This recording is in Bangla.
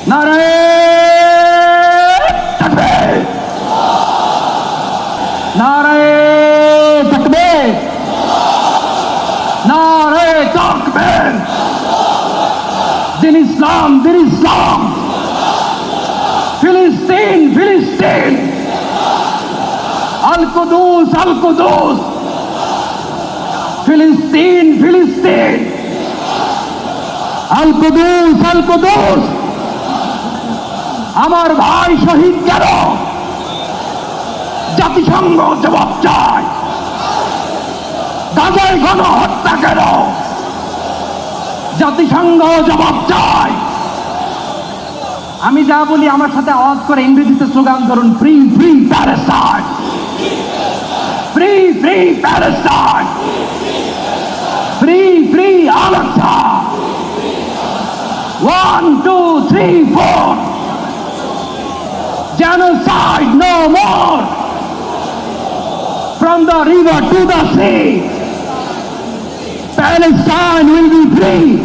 নারে তাকবীর, নারে তাকবীর, নারে তাকবীর। দিন ইসলাম, দিন ইসলাম। ফিলিস্তিন, ফিলিস্তিন। আল কুদুস, আল কুদুস। ফিলিস্তিন, ফিলিস্তিন। আল কুদুস, আল কুদুস। আমার ভাই শহীদ কেন? জাতিসংঘ জবাব চায়। গাজায় গণহত্যা কেন? জাতিসংঘ জবাব চায়। আমি যা বলি আমার সাথে আওয়াজ করে ইংরেজিতে স্লোগান ধরুন, free free Palestine, free free Palestine, free free Al Aqsa. 1 2 3 4, genocide no more, from the river to the sea, Palestine will be free.